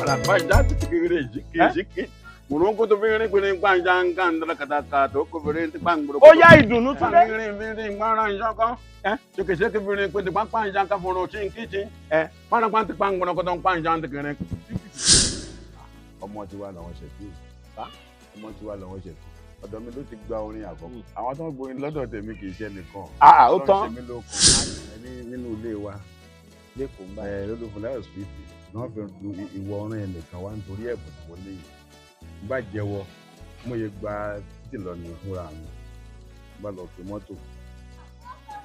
Rapaziada, Sikiru. Murunku to bring in Panjang and Rakataka, Toko, Bangro. Oh, yeah, you do not Maran, you can take a bring with the Panjaka for kitchen. Panaquant Pangon Panjan the Connect. Ọmọ tí wà lọ́wọ́ ṣe kí ọmọ tí wà lọ́wọ́ ṣe kí ọ̀dọ̀ mi ló ti gba orin àbọ̀ àwọn tó ń gbóyin lọ́dọ̀ tèmi kì í ṣe nìkan ó tán ṣe mí ló kàn nínú ilé wa lẹ́kọ̀ọ́ mbà lọ́dọ̀ fúláyọ̀ síìtì náà fi du ìwọ orin ẹnìkan wá nítorí ẹ̀bùn tí mo léyìí bá jẹ́wọ́ mo yẹ gba títì lọ ní fúnra mi bá lọ pé mọ́tò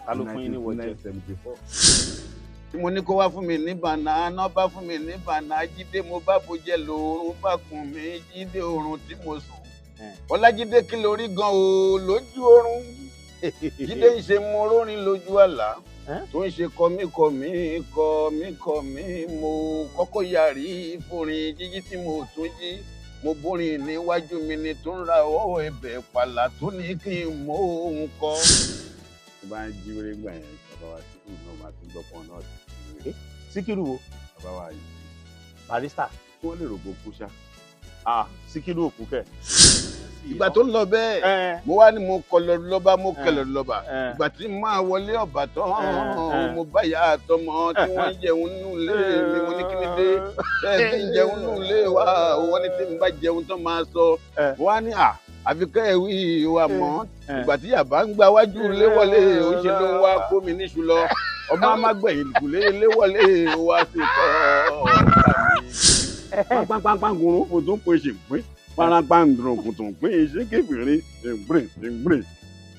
alófin ní wọ́jẹ́ 1974. Mo ní kó wá fún mi ní bànà náà bá fún mi ní bànà Jídé mo bá bojẹ lòórùn bá kùn mí Jídé oorun tí mo sùn Ọlájídé kí lórí gan o lójú oorun Jídé ń ṣe mo rórin lójú àlá tó ń ṣe kọmíkọmí mo kọ́kọ́ yàrí ìforin jíjí tí mo tún jí mo bórin níwájú mi ni tó ń ra ọwọ́ ẹ̀bẹ̀ pàlà tó ní kí n mọ òun kọ. Tó bá ń jí wéré gbà yẹn bàbá wa Síkírù náà máa tún gbọ́ pọ̀ náà sí. Síkírù wo? Bàbá wa yìí. Barister. Tí wọ́n lè rògbò kú ṣá. Síkírù òkú kẹ̀. Ìgbà tó lọ bẹ́ẹ̀ mo wá ní mo kọlọ lọ́ba mo kẹlẹ̀ lọ́ba ìgbà tí máa wọlé ọ̀bà tán mo bá ìyá àtọmọ tí wọ́n ń jẹun nínú ilé mi mo ní kí ni dé bẹ́ẹ̀ tí ń jẹun nínú ilé wa wọ́n ní tí n bá jẹun tán máa sọ wọ́n á ní àfikẹ́ ẹ̀wí wa mọ́ ìgbà tí yàbá ń gba wájú ilé wọlé ó ṣe ló ń wá kó mi níṣu lọ ọmọ amágbẹ̀yìn kùlé ilé wọlé wá sí kọ́ ọ̀gá mi pápángurun fò tó ń pè ṣe pín parapandro kùtùn pín iṣẹ́ kébìrín ìgbìn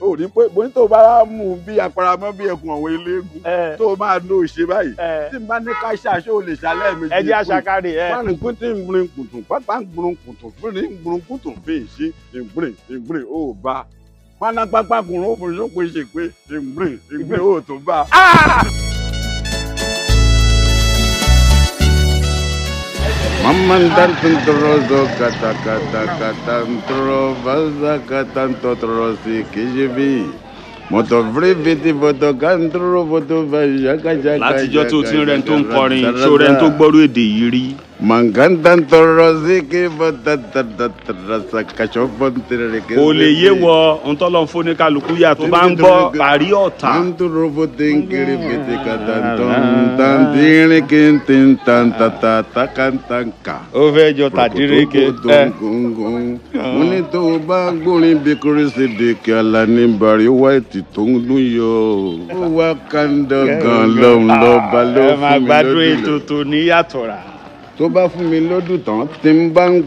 ó ní pé bóyá tó bá mú bí aparamọ́ bí ẹkùn àwọn eléégún tó máa lo ìṣe báyìí tí n bá ní ká ṣàṣọ ò lè ṣàlẹ́ mi. ẹ jẹ́ àṣàkárí pàrin kùtùn ìgbìn kùtùn pápángurun kùtùn fúnni ìgbìn kùtùn fi ìṣe ìgbìn ó bá parapandro ó fún ìṣòpin ṣe pé ìgbìn ó tó bá. Mamandan tuntrozo kata ntro vaza kata ntotrosi kijibi moto vriviti voto kantro voto vaja kaja kaja. Látijọ́ tó ti ń rẹ́ni tó ń kọrin ṣó rẹ́ni tó gbọ́rú èdè yìí rí. Manganda ntorosi ki vota tatarasa kachopontirike. Kò lè yé wọ ohun tó lọ fún ní kálukú yà tó bá ń gbọ́ Bàrí Ọ̀tà. Ntoro vote nkiri viti kata ntantiri kintin tantata takantanka. Ó fẹ́ jọ tàdíréke. Mo ní tó o bá gbórin bí kúrẹ́sì dèkè Alani Bari White tó ń dún yọ. Ó wá kàńdọ̀gàn lọ́hùn lọ́ba ló fún mi lódù. Ẹ máa gbádùn ètò tó níyàtọ̀ rà. Tó bá fún mi lódù tán tí n bá ń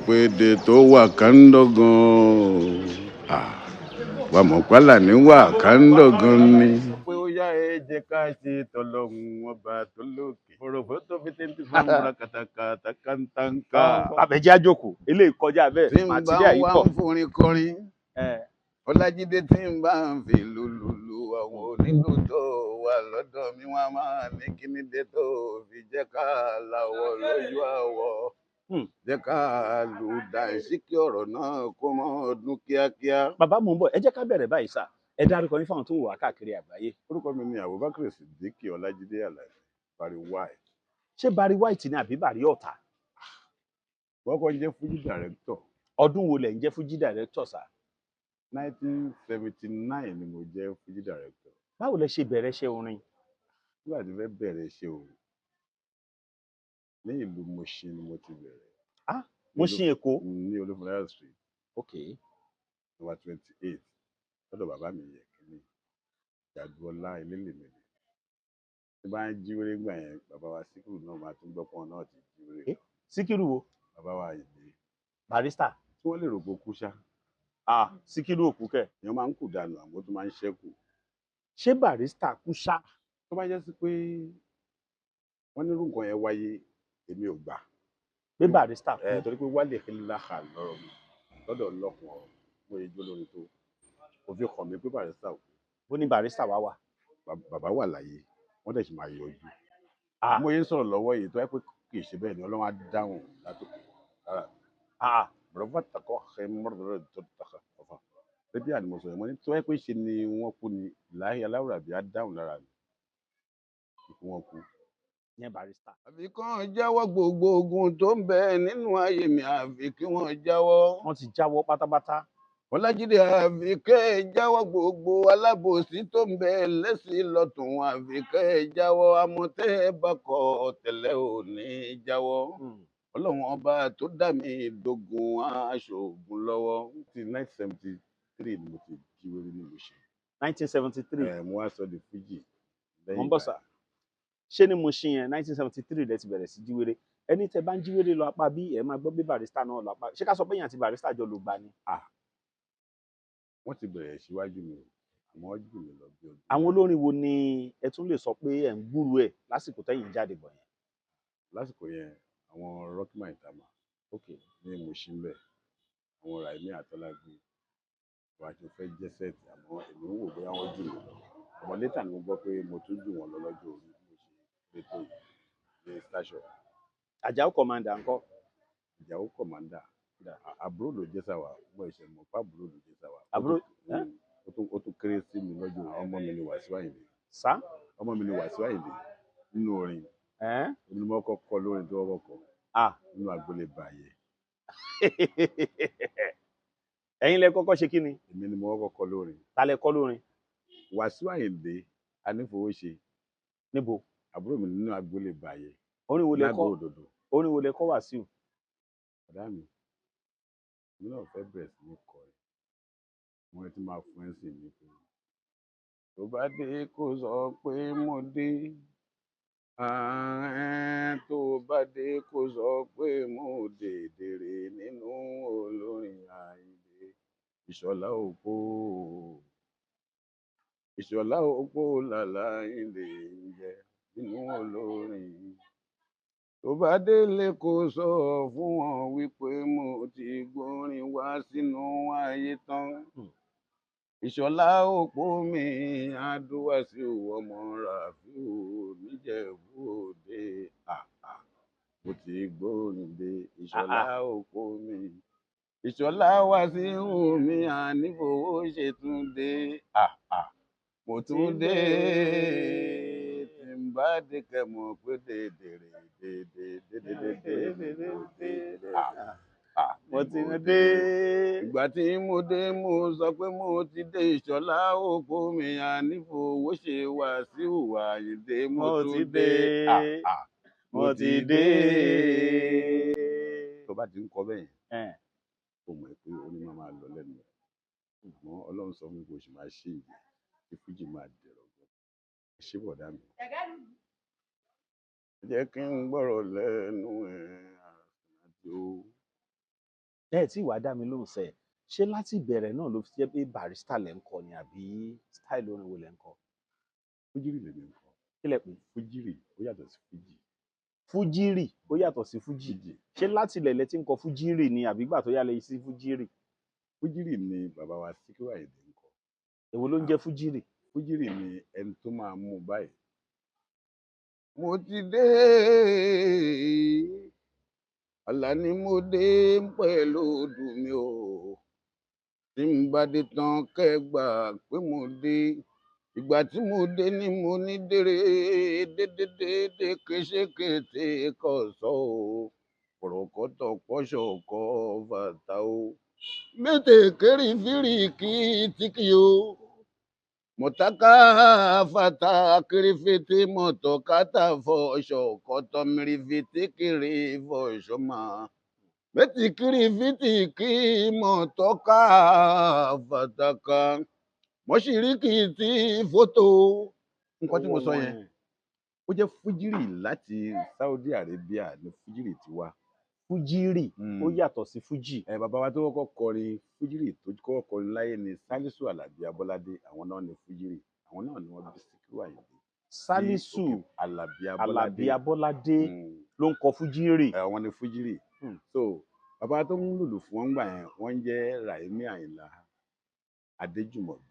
pèdè tó wà kàńdọ̀gàn. Wà mọ̀ pálá ní wà kàńdọ̀gàn ni. Pé ó yá ẹ jẹ́ ká ṣe tọlọ́hun ọba tó lókè. Òròfó tó fi tẹ́ntì fún ọmọ kàtàkàtà kàńtàǹkà. Àbẹ̀jẹ́ àjòkò eléyìí kọjá bẹ́ẹ̀ màtíríà yìí pọ̀. Tí n bá wá ń forin kọrin. Ọlájídé tí ń bá ń fi lùlùlù àwọn onílù tó wà lọ́dọ̀ mi wọ́n máa ní kíní dé tó fi jẹ́ ká láwọ̀ lójú àwọ̀ jẹ́ ká lù dá ìsíkí ọ̀rọ̀ náà kó mọ́ ọdún kíákíá. Bàbá mò ń bọ̀ ẹ jẹ́ ká bẹ̀rẹ̀ báyìí sà ẹ dárúkọ yín fáwọn tó wà káàkiri àgbáyé. Orúkọ mi ni Abubakar Siddiqui Ọlájídé Alani Bari White. Ṣé Bari White ni àbí Bari Ọ̀tà? Wọ́n kọ́ jẹ́ Fuji director. Ọdún wo lẹ̀ ń jẹ́ Fuji director sà? 1979 ni mo jẹ́ Fuji director. Báwo lẹ ṣe bẹ̀rẹ̀ iṣẹ́ orin? Nígbà tí fẹ́ bẹ̀rẹ̀ iṣẹ́ orin ní ìlú Mushin ni mo ti bẹ̀rẹ̀. Mushin Èkó? Ní Olúfúnláyọ̀ street. Ok. Number 28 lọ́dọ̀ bàbá mi yẹ kìíní Ìjàdùọlá Elélèmẹ̀lẹ̀. Tí bá ń jí wéré gbà yẹn bàbá wa Síkírù náà máa tún gbọ́pọ̀ náà ti jí wéré. Síkírù wo? Bàbá wa Ayinde. Barister. Tí wọ́n lè rògbò kú ṣá. Síkírù òkú kẹ̀. Èèyàn máa ń kù dànù àmọ́ tó máa ń ṣẹ́kù. Ṣé Barister kú ṣá? Tó bá jẹ́ sí pé wọ́n ní irú nǹkan yẹn wáyé èmi ò gbà. Pé Barister kú. Torí pé wálé láhà lọ́rọ̀ mi lọ́dọ̀ ọlọ́kùn mo yẹ jó lórí tó òfin kàn mí pé Barister kú. Bó ní Barister wá wà? Bàbá wà láyé wọ́n dẹ̀ sì máa yọjú. Mo yẹ ń sọ̀rọ̀ lọ́wọ́ yìí tó yẹ pé kì í ṣe bẹ́ẹ̀ ni Ọlọ́run á dáhùn látòkè lára. Bọ̀dọ̀ takọ̀ ẹ̀ mọ́rọ̀dọ̀rọ̀ tó takà ọ̀fà. Bébí àdìmọ̀sọ̀ yẹn mo ní tó yẹ pé ṣe ni wọ́n kú ni láyé aláwùrà bí á dáhùn lára mi. Ikú wọn kú. yẹn Barister. àfi kàn jáwọ́ gbogbo ogun tó ń bẹ nínú ayé mi àfi kí wọ́n jáwọ́. Wọ́n ti jáwọ́ pátápátá. Ọlájídé àfi kẹ́ ẹ jáwọ́ gbogbo alábòsí tó ń bẹ lẹ́sìn lọ́tùn àfi kẹ́ ẹ jáwọ́ amọ̀tẹ́ ẹ bá kọ tẹ́lẹ̀ ò ní jáwọ́. Ọlọ́run ọba tó dá mi dógun aṣoògùn lọ́wọ́. Ti 1973 ni mo ti jíwèrè ní Mushin. 1973. Mo wá sọ di Fuji. Mo ń bọ̀ sà. Ṣé ní Mushin yẹn 1973 lẹ ti bẹ̀rẹ̀ sí jíwèrè? Ẹni tẹ́ bá ń jíwèrè lọ apá bí ẹ máa gbọ́ bí Barister náà lọ apá. Ṣé ká sọ pé èèyàn àti Barister jọ ló gbà ni? Wọ́n ti bẹ̀rẹ̀ síwájú mi àmọ́ jù mí lọ bí ojú. Àwọn olórin wo ni ẹ tún lè sọ pé ẹ̀ ń gbúrú ẹ̀ lásìkò tẹ́yìn jáde bọ̀ yẹn? Lásìkò yẹn àwọn Rocky Maitama ní Mushin bẹ̀, àwọn Raimi Atọ́lágbé wàá tó fẹ́ jẹ́ sẹ́ẹ̀tì àmọ́ èmi ń wò bóyá wọ́n jù mí lọ. Àmọ́ létà ni mo gbọ́ pé mo tún jù wọ́n lọ lọ́jọ́ orí mo ṣe létò yìí ní station. Àjàó Commander ńkọ́? Àjàó Commander àbúrò ló jẹ́ sáwà mo ìṣẹ̀ mọ̀ pé àbúrò ló jẹ́ sáwà. Àbúrò ó tún kéré sí mi lọ́jọ́ orí. Ọmọ mi ni Wasiu Ayinde. Sá? Ọmọ mi ni Wasiu Ayinde nínú orin. Èmi ni mo kọ́kọ́ lórin tó wọ́pọ̀ nínú agboolé báyé. Ẹ̀yin lẹ kọ́kọ́ ṣe kí ni? Èmi ni mo kọ́kọ́ lórin. Ta lẹ kọ́ lórin? Wasiu Ayinde anífowóṣe. Níbo? Àbúrò mi nínú agboolé báyé. Orin wo lẹ kọ́? Orin wo lẹ kọ́ Wasiu? Ọ̀dà mi èmi náà fẹ́ bẹ̀rẹ̀ sí ní kọ́ ẹ̀. Wọ́n ti máa fún ẹ̀ sí ní pé tó bá dé kó sọ pé mo dé. Tó bá dé kó sọ pé mo dèdèrè nínú olórin Ayinde. Ìṣọ̀lá Òpó làlàyinde ń jẹ nínú olórin. Tó bá délé kó sọ fún wọn wípé mo ti gbórin wá sínú ayé tán. Ìṣọ̀lá Òpó mi Adúwàsíù ọmọ Ràfíù níjẹ̀bú Òde. Mo ti gbórin dé Ìṣọ̀lá Òpó mi. Ìṣọ̀lá Wàsíù mi ànífowóṣe tún dé. Mo tún dé tí n bá dé kẹ́ mọ̀ pé dèdèrè Mo ti dé. Ìgbà tí mo dé mo sọ pé mo ti dé Ìṣọ̀lá Òpó mi ànífowóṣe Wàsíù Àyìndé. Mo tún dé. Mo ti dé. Tó bá ti ń kọ bẹ́ẹ̀ yẹn ó mọ̀ pé onímọ̀ máa lọ lẹ́nu ẹ̀. Ṣùgbọ́n Ọlọ́run sọ fún mi pé oṣù máa ṣe ìyè tí Fújì máa dẹ̀rọ̀ gan. Ṣé bọ̀dá mi? Jẹ́ kí n gbọ́rọ̀ lẹ́nu ẹ̀ àjò. Tí ìwà dá mi lóhùn sẹ́ẹ̀, ṣé láti ìbẹ̀rẹ̀ náà ló fi jẹ́ pé Barister lẹ̀ ń kọ ni àbí style orin wo lẹ̀ ń kọ? Fújìrì lèmi ń kọ. Kí lẹ pè? Fújìrì ó yàtọ̀ sí Fújì. Fújìrì ó yàtọ̀ sí Fújì. Ṣé láti ilẹ̀ lẹ ti ń kọ Fújìrì ni àbí gbà tó yá lẹ sí Fújìrì? Fújìrì ni bàbá wa Sikiru Ayinde ń kọ. Èwo ló ń jẹ́ Fújìrì? Fújìrì ni ẹni tó máa mú báyìí. Mo ti dé Alani mo dé pẹ̀lú odù mi o. Tí n bá dé tán kẹ́gbà pé mo dé. Ìgbà tí mo dé ni mo ní dèrè dédédédé kéṣekété kọ̀ sọ́ o. Pọ̀rọ̀kọ́tọ̀ pọ́ṣọ̀kọ́ bàtà o. Mẹ́tè kéré fìrì kí tíkì o. Mọ̀tàkà fàtà kéré-fètè mọ̀tọ̀kátà fọ̀ṣọ̀ kọ́tọ̀ mìrìfètè kéré fọ̀ṣọ̀ máa. Mẹ́tì kéré-fìtì kí mọ̀tọ̀kà fàtàkà. Mọ̀ṣíríkì tí fótó. Nǹkan tí mo sọ yẹn ó jẹ́ Fújìrì láti Saudi Arabia ní Fújìrì ti wá. Fújìrì ó yàtọ̀ sí Fújì. Bàbá wa tó kọ́kọ́ kọrin Fújìrì tó kọ́kọ́ kọrin láyé ni Salisu Alabi Abolade. Àwọn náà ni Fújìrì. Àwọn náà ni wọ́n bí Sikiru Ayinde. Salisu Alabi Abolade ló ń kọ Fújìrì. Àwọn ni Fújìrì. So bàbá tó ń lùlù fún wọn gbà yẹn wọ́n ń jẹ́ Raimi Àyìnlá Adéjùmọ̀bí.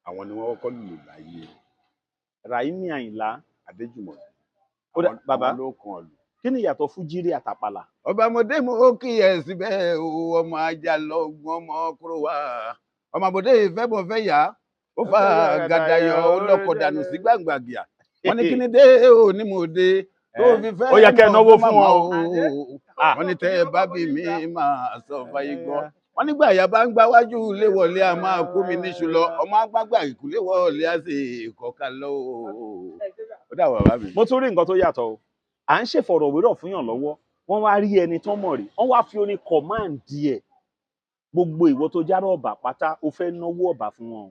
Àwọn ni wọ́n kọ́kọ́ lùlù láyé. Raimi Àyìnlá Adéjùmọ̀bí. Bàbá ló kàn lù. Kí ni ìyàtọ̀ Fújìrì àtàpàlà? Ọbàmọdé mo kí ẹ síbẹ̀ o ọmọ ajá lọ́gbọ́n ọmọ kúrò wá. Ọmọbọdé ìfẹ́ bọ̀ fẹ́ yá ó fa gàdàyọ̀ ọlọ́kọ̀ dànù sí gbàngbàgìà. wọ́n ní kí ni dé ò ní mo dé tó fi fẹ́ ó yẹ kẹ́ ẹ náwó fún wọn o. wọ́n ní tẹ́ ẹ bá bí mi máa sọ fàyè gbọ́ wọ́n nígbà ìyá bá ń gbá wájú ilé wọlé a máa kó mi níṣu lọ ọmọ agbágbà ìkúlé wọlé á sì kọ̀ọ̀kan lọ ó dà wà bá mi. mo tún rí nǹkan tó yàtọ̀ o à ń ṣèfọ̀rọ̀wérọ̀ fún yàn lọ́wọ́ wọ́n wá rí ẹni tán mọ̀ rí wọ́n wá fi orin command ẹ̀ gbogbo ìwọ tó járọ ọba pátá o fẹ́ náwó ọba fún wọn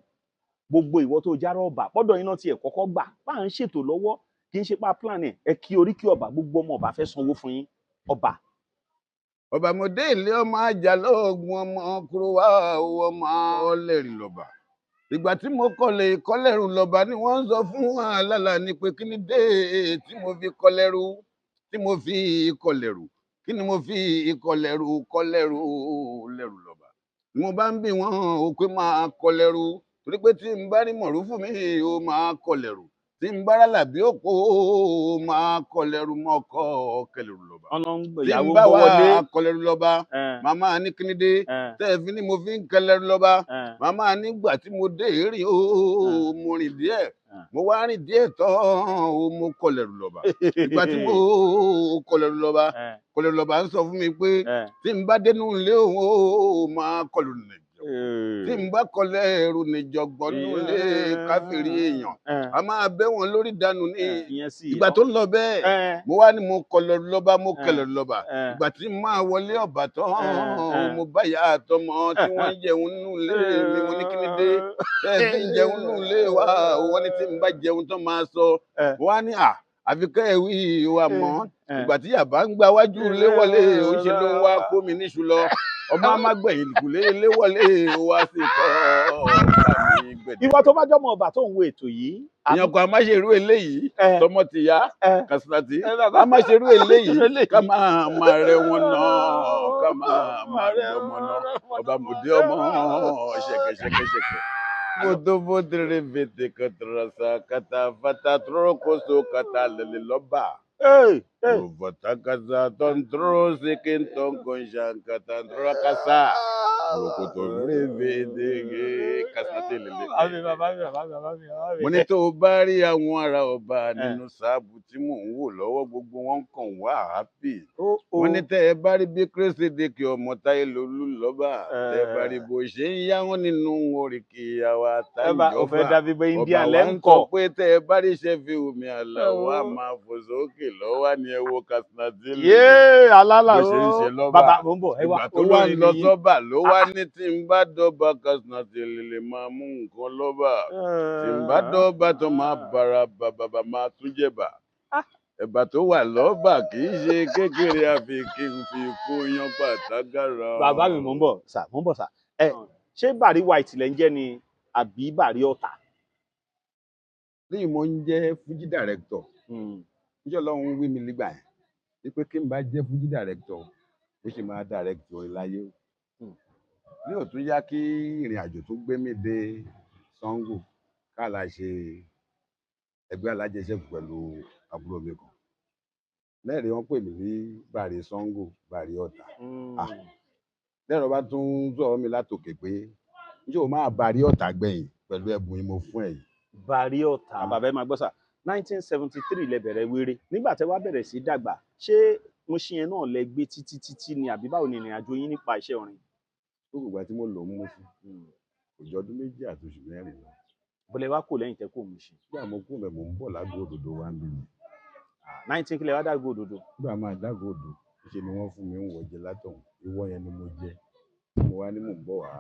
gbogbo ìwọ tó járọ ọba pọ́dọ̀ iná tiẹ̀ kọ́kọ́ gbà bá à ń ṣètò lọ́wọ́ kì í ṣe pa plan ẹ kí oríkì ọba gbogbo ọmọ ọba fẹ́ sanwó fún yín ọba. ọba mo dé ilé ọmọ ajá lóògùn ọmọ kúrò wá ọmọ ọlẹ́rìn lọ́ba ìgbà tí mo kọ́lẹ́rù lọ́ba ni wọ́n ń sọ fún Alani pé kí ni dé tí mo fi kọ́lẹ́rù tí mo fi kọ́lẹ́rù kí ni mo fi kọ́lẹ́rù lẹ́rù lọ́ba ni mo bá ń bí wọn ò pé máa kọ́lẹ́rù torí pé tí n bá rí mọ̀rú fún mi ó máa kọ́lẹ́rù tí n bá rà làbí òpó ó máa kọ́lẹ́rù mọ́kọ́ kẹlẹ́rù lọ́ba tí n bá wà kọ́lẹ́rù lọ́ba màmá ní kí ni dé tẹ́ẹ̀fì ni mo fi ń kẹlẹ́rù lọ́ba màmá nígbà tí mo dé rìn ó mo rìn díẹ̀ mo wá rìn díẹ̀ tán ó mo kọ́lẹ́rù lọ́ba ìgbà tí mo kọ́lẹ́rù lọ́ba ń sọ fún mi pé tí n bá dénú ilé òun ó máa kọ́lẹ́rù nìjọ tí n bá kọ́lẹ́rù níjọgbọ́n nílé káfíìrì èèyàn a máa bẹ́ wọn lórí dànù ní ìgbà tó ń lọ bẹ́ẹ̀ mo wá ní mo kọ́lẹ́rù lọ́ba mo kẹlẹ́rù lọ́ba ìgbà tí n máa wọlé ọ̀bà tán mo bá yà àtọmọ tí wọ́n ń jẹun nínú ilé mi mo ní kí ni dé bẹ́ẹ̀ tí ń jẹun nínú ilé wa wọ́n ní tí n bá jẹun tán máa sọ mo wá ní àfi kẹ́ ẹ̀ wí wa mọ́ ìgbà tí yàbá ń gba wájú ilé wọlé ó ń ṣe ló ń wá kó mi níṣu lọ ọmọ amágbẹ̀yìn ìkùlé ilé wọlé wá sí kọ́ ọ̀gá mi gbẹ̀dẹ̀. ìwọ tó bá jọmọ ọba tó ń wo ètò yìí. ìyàn kan a máa ṣe irú eléyìí tọmọ ti yá kàṣàtì a máa ṣe irú eléyìí ká máa rẹ wọn náà ká máa rẹ ọmọ náà ọba mòdé ọmọ ṣẹkẹṣẹkẹṣẹkẹ. Bodo vete katrasa kata fata trokoso kata lele loba. Vota kaza tontro sekin tonkonshan kata trakasa. Rokoto vete kasate lele. Mo ní tó bá rí àwọn ará ọba nínú sáàbù tí mò ń wò lọ́wọ́ gbogbo wọn kàn wá happy. Wọ́n ní tẹ́ ẹ bá rí bí Kérésìdékì ọmọ táyé lolú lọ́ba tẹ́ ẹ bá rí bó ṣe ń yá wọn nínú oríkì àwa táyé ọba ọba wa ń sọ pé tẹ́ ẹ bá rí ṣẹ́fì omi àlàó a máa fò sókè lọ́wọ́ ni ẹ wo Katsina-Délé alálà bó ṣe ń ṣe lọ́ba ìgbà tó wà ń lọ sọ́ba ló wá ní tí n bá dọ́ba Katsina-Délé lè máa mú nǹkan lọ́ba tí n bá dọ́ba tó máa bára bàbà máa tún jẹ̀bà ẹ̀bà tó wà lọ́ba kì í ṣe kékeré àfi kí n fi kó yan pàtàkàrà. bàbá mi mò ń bọ̀ sà ṣé Bari White lẹ́ ń jẹ́ ni àbí Bari Ọ̀tà. lẹ́yìn mo ń jẹ́ Fuji director níjọ́ lọ́hún wí mi nígbà yẹn wípé kí n bá jẹ́ Fuji director ó sì máa director láyé ní òtún yá kí ìrìn àjò tó gbé mi dé Sango káàlà ṣe ẹgbẹ́ alájẹsẹ́kù pẹ̀lú àbúrò mi kan lẹ́rìí wọ́n pè mí ní Bari Sango Bari Ọ̀tà lẹ́rọ̀ bá tún sọ̀rọ̀ mi látòkè pé njẹ́ o máa Bari Ọ̀tà gbẹ̀yìn pẹ̀lú ẹ̀bùn yìí mo fún ẹ̀ yìí. Bari Ọ̀tà bàbá ẹ máa gbọ́ sà 1973 lẹ bẹ̀rẹ̀ wéré nígbà tẹ wá bẹ̀rẹ̀ sí dàgbà ṣé mo ṣe yẹn náà lẹ gbé títí ni àbí báwo ni ìrìn àjò yín nípa iṣẹ́ orin. gbogbo ìgbà tí mo lò ó mú sí kò jọ ọdún méjì àti oṣù mẹ́rin lọ. bọ́lẹ̀ wá kò lẹ́yìn tẹ́ kò mú sí. nígbà mo kú mẹ́ mo ń bọ̀ lágbo òdòdó wa ń bí mi. 19 kílẹ̀ wá dàgbò òdòdó. nígbà máa dàgbò òdò ṣe ni wọ́n fún mi ń wọ̀jẹ látọ̀hún ìwọ yẹn ni mo jẹ mo wá ní mò ń bọ̀ wá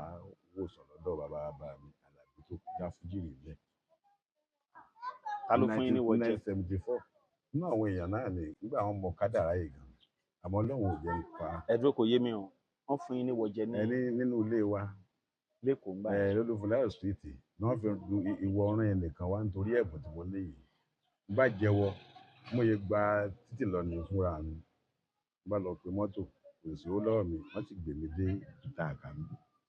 wòsàn lọ́dọ̀ bàbá mi Àlàbí tó dá Fújì nílẹ̀. ta ló fún yín ní wọ̀jẹ. 1974 inú àwọn èèyàn náà ni nígbà wọn mọ kádàrá yìí gan àmọ́ Ọlọ́run ò jẹ́ ń pa. ẹ̀dùn kò yé mi o wọ́n fún yín ní wọ̀jẹ ní. nínú ilé wa lẹ́kọ̀ọ́ gbà. lólùfúnláyọ̀ street ni wọ́n fi ìwọ ọ̀rìn ẹnìkan wá nítorí ẹ̀bùn tí mo ní yìí bá jẹ́wọ́ mo yẹ gba títì lọ ní fúnra mi bá lọ pe mọ́tò kò sí owó lọ́wọ́ mi wọ́n sì gbé mi dé ìta àká mi.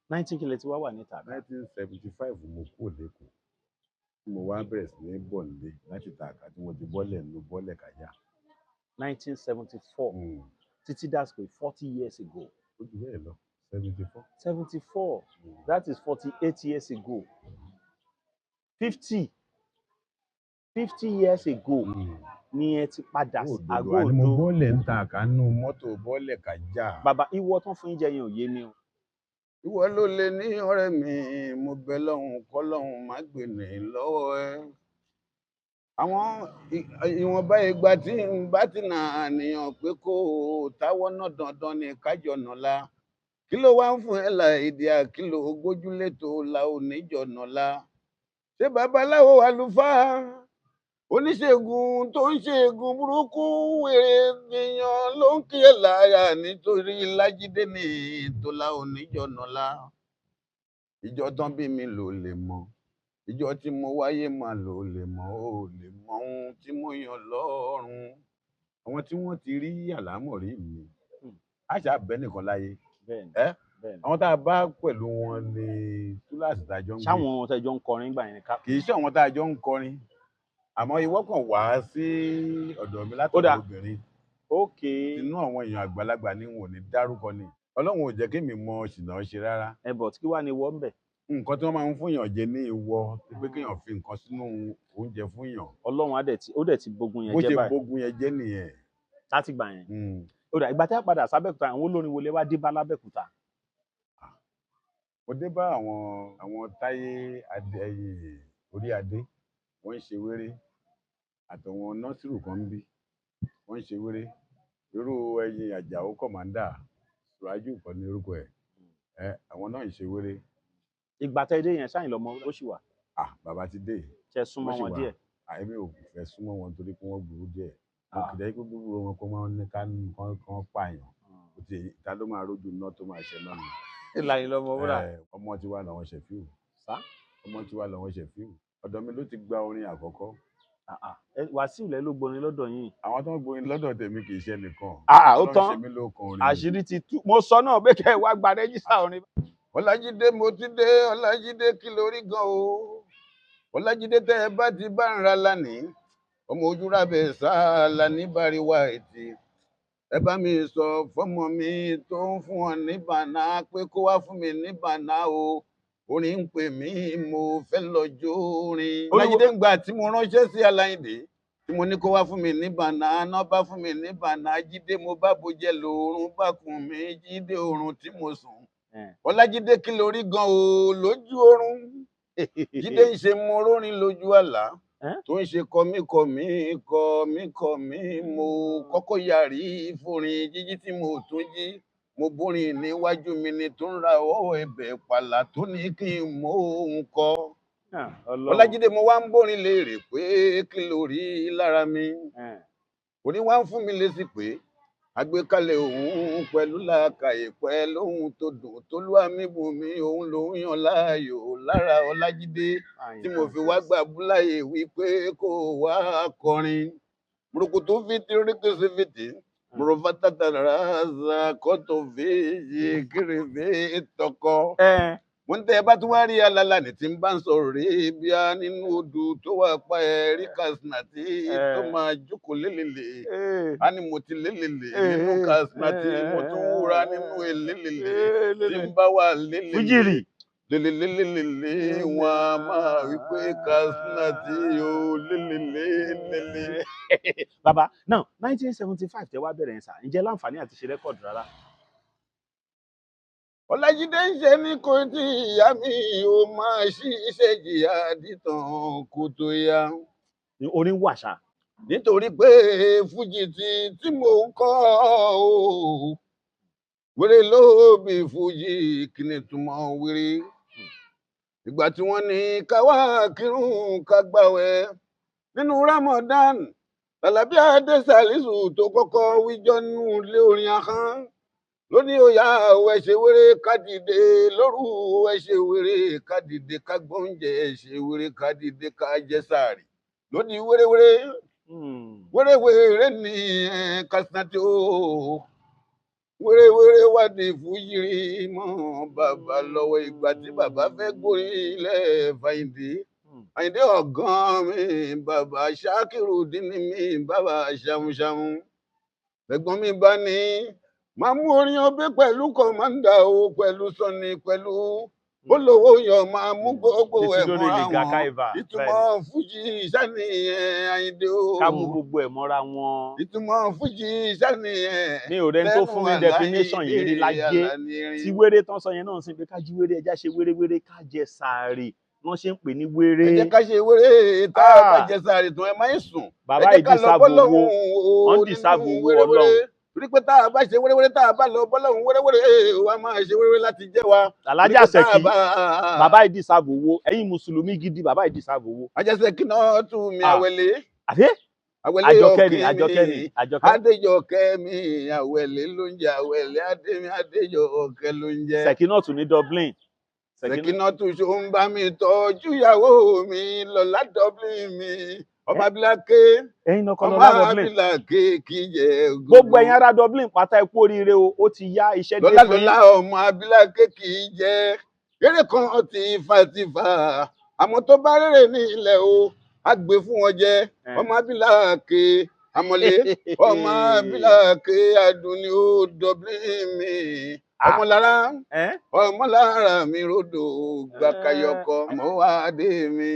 19 kílẹ̀ tí wá wà níta. 1975 mo kúrò lẹ́kọ̀ọ́ tí mo wá bẹ̀rẹ̀ sí ní bọ̀ nílé láti ìta àká tí mo ti bọ́lẹ̀ nínú bọ́lẹ̀ kájà. 1974 títí that's pé 40 years ago. ó jù bẹ́ẹ̀ lọ 74. 74 that is 48 years ago. 50 50 years ago ni ẹ ti padà àgọ́ òdo. Mo bọ́ọ̀lẹ̀ ń ta àkànú mọ́tò bọ́ọ̀lẹ̀ kájà. Bàbá ìwọ tán fún yín jẹ yẹn ò yé mi o. Ìwọ ló lè ní ọ̀rẹ́ mi, mo bẹ lọ́hùn kọ́lọ́hùn má gbè ní lọ́wọ́ ẹ. Àwọn ìwọ̀nba ìgbà tí n bá ti nà àníyàn pé kó táwọ́ náà dandan ní kájọ nọ̀la. Kí ló wá ń fún ẹ la èdè àkìlò gbójúlé tó la oníjọ nọ̀la? Ṣé babaláwo àlùfáà oníṣègùn tó ń ṣègùn burúkú wèrè èèyàn ló ń kí ẹ láyà nítorí Lájídé ní ìtòlá oníjọ nọ̀la? Ìjọ tán bí mi lò lè mọ̀, ìjọ tí mo wáyé mà lò lè mọ̀, ó lè mọ ohun tí mo yàn lọ́rùn. Àwọn tí wọ́n ti rí àlámọ̀rí mi àṣà bẹ́ẹ̀ nìkan láyé. Àwọn tá a bá pẹ̀lú wọn ní túláàsì tá a jọ ń gbé. Ṣáwọn tẹ́ jọ ń kọrin gbà yẹn ká. Kì í ṣe àwọn tá a jọ ń kọrin, àmọ́ ìwọ kan wá sí ọ̀dọ̀ mi látọ̀dọ̀ obìnrin. Inú àwọn èèyàn àgbàlagbà ni wọn ò ní dárúkọ ni. Ọlọ́run ò jẹ́ kí mi mọ ṣìnà ṣe rárá. But kí wàá ní ìwọ ń bẹ̀? Nǹkan tí wọ́n máa ń fún èèyàn jẹ ní ìwọ pé kéèyàn fi nǹkan sínú oúnjẹ fún èèyàn. Ọlọ́run ó dẹ̀ ti bógun yẹn jẹ́ báyìí. Bó ṣe bógun yẹn jẹ́ nìyẹn. Láti gbà yẹn. Ìgbà tí a padà sábẹ́kúta àwọn olórin wo lẹ wá dé bá lábẹ́kúta? Mo dé bá àwọn Táyé orí adé, wọ́n ń ṣe wéré, àtàwọn Nọ́sírù kan ń bí, wọ́n ń ṣe wéré. Irú ẹyin Àjàó kọ̀mándà Ṣùrájù kan ní orúkọ ẹ̀, àwọn náà ń ṣe wéré. Ìgbà tẹ́ dé yẹn ṣáà lọ́mọ ó sì wà. Bàbá ti dé. Ṣé súnmọ́ wọn díẹ̀? Èmi ò fẹ́ súnmọ́ wọn torí pé wọ́n burú díẹ̀. Mo kìdá pé gbogbo wọn kó máa ń ní kán pààyàn. Ta ló máa rójú iná tó máa ṣẹ náà ni. Ìlànà lọmọ wúrà. Ọmọ tiwa làwọn Ṣẹ̀fíù. Ọmọ tiwa làwọn Ṣẹ̀fíù. Ọ̀dọ̀ mi ló ti gba orin àkọ́kọ́. Wàsíù lẹ ló gborin lọ́dọ̀ yín. Àwọn tó ń gborin lọ́dọ̀ tèmi kì í ṣe nìkan. Ó tán àṣírí ti tú. Mo sọ náà pé kẹ́ ẹ wá gba rẹ́jísà orin. Ọlájídé mo ti dé, Ọlájídé kí lórí gan o. Ọlájídé tẹ́ ẹ bá ti bá ń ra lánìí. Ọmọ ojúra bẹ̀ sá Alani bariwa ètì. Ẹ bá mi sọ fọ́mọ mi tó ń fún wọn ní bàná pé kó wá fún mi ní bàná o. Orin ń pè mí, mo fẹ́ lọ jó orin. Ọlájídé ń gbà tí mo ránṣẹ́ sí Ayinde tí mo ní kó wá fún mi ní bàná, náà bá fún mi ní bàná. Jídé mo bá bojẹ́ lòórùn bá kùn mí, Jídé oorun tí mo sùn. Ọlájídé kí lórí gan o lójú oorun. Jídé ń ṣe mo rórin lójú àlá tó ń ṣe kọmíkọmí mo kọ́kọ́ yàrí ìforin jíjí tí mo tún jí. Mo bórin níwájú mi ni tó ń ra ọwọ́ ẹ̀bẹ̀ pàlà tó ní kí n mọ ohun kọ. Ọlájídé mo wá ń bórin léèrè pé kí lórí lára mi. Oní wá ń fún mi lésì pé àgbékalẹ̀ òun pẹ̀lú làákàyè pẹ̀lú ohun tó dùn tó lúwa mi bù mí òun lòun yàn láàyò lára Ọlájídé tí mo fi wá gbà búláyè wípé kó wá kọrin. Mùrùkùtù fìtì ríkìsì fìtì mùrùfátà tàràzà kọ́tò fèjì kírèfé tọkọ. Mo ń tẹ́ ẹ bá tún wá rí Alani tí ń bá ń sọ̀rọ̀ rí bíá nínú odò tó wà pa ẹ̀rí kàsínàtì tó máa jókòó lélele. A ní mo ti lélele nínú kàsínàtì mo tún wúra nínú elélele tí ń bá wà lélele. Lélelélelele wọn a máa wí pé kàsínàtì o lélelélele. Bàbá now 1975 tẹ́ wá bẹ̀rẹ̀ yẹn sà, ǹjẹ́ láǹfààní àti ṣe rẹ́kọ̀dù rárá? Ọlájídé ń ṣe ní kò tí ìyá mi ò máa ṣí iṣẹ́ jìyà dìtàn kò tó yá. Orin wà ṣá. Nítorí pé fújì tí mò ń kọ́ o wéré ló bí fújì kí ni túmọ̀ wéré. Ìgbà tí wọ́n ní ká wá kírun ká gbàwẹ̀ nínú Ramadan Àlàbí Adé Sàlísù tó kọ́kọ́ wíjọ́ nínú ilé orin ahọ́n lónìí ó yá ẹ̀ṣẹ̀ wéré ká dìde lóru ẹ̀ṣẹ̀ wéré ká dìde ká gbóúnjẹ ẹ̀ṣẹ̀ wéré ká dìde ká jẹ sààrì lónìí wéréwéré wéréwéré ní kásínàtì o wéréwéré wádìí fújìrì mọ́ bàbá lọ́wọ́ ìgbà tí bàbá fẹ́ gbórin ilẹ̀ fàyìndé Àyìndé ọ̀gán mi bàbá Ṣákìrù dínní mi bàbá ṣàmùṣàmù ẹ̀gbọ́n mi bá ní máa mú orin ọbẹ̀ pẹ̀lú kọ̀mándà o pẹ̀lú sọ́ni pẹ̀lú olówó yan máa mú gbogbo ẹ̀ lórí mọ́ra lìgà wọn káìbà ìtumọ̀ fújì sánìyẹn Ayinde o. ká mú gbogbo ẹ̀ mọ́ra wọn. ìtumọ̀ fújì sánìyẹn mi ò rẹ́ni tó fún mi definition yìí rí láyé tí wéré tán sọ yẹn náà sí pé ká jí wéré ẹja ṣe wéré ká jẹ sàárè wọ́n ṣe ń pè ní wéré. ẹ jẹ́ ká ṣe wéré tá a bá jẹ sàárè tán ẹ má ń sùn. bàbá ìdísàbò owó wọ́n dìsàbò owó Ọlọ́run. torí pé tá a bá ṣe wéré tá a bá lọ bọ́lọ́hún wéré wa máa ṣe wéré láti jẹ́ wa. alájà Ṣẹ̀kí bàbá ìdísàbò owó ẹ̀yin mùsùlùmí gidi bàbá ìdísàbò owó. ajásẹ́kí náà tún mi àwẹ̀lé. Àjọkẹ́ ni Adéjọkẹ́ mi àwẹ̀lé ló ń jẹ àwẹ̀lé Adéjọkẹ́ ló ń jẹ. Ṣẹ̀kí náà tún ní Dublin. Ṣèkínátù ṣó ń bá mi tọ́jú ìyàwó mi lọ́lá Dublin mi ọmọ abilake ọmọ abilake kì í jẹ gbogbo. gbogbo ẹ̀yin ará Dublin pátá ẹ kú oríire o ó ti yá iṣẹ́ dé fún yín. lọ́lá ọmọ abilake kì í jẹ eré kan ti fa àmọ́ tó bá rèrè ní ilẹ̀ o á gbé fún wọn jẹ ọmọ abilake amọ̀lé ọmọ abilake adùnní ó Dublin mi. ọmọlára mi rodo gbàkayọkọ àmọwádé mi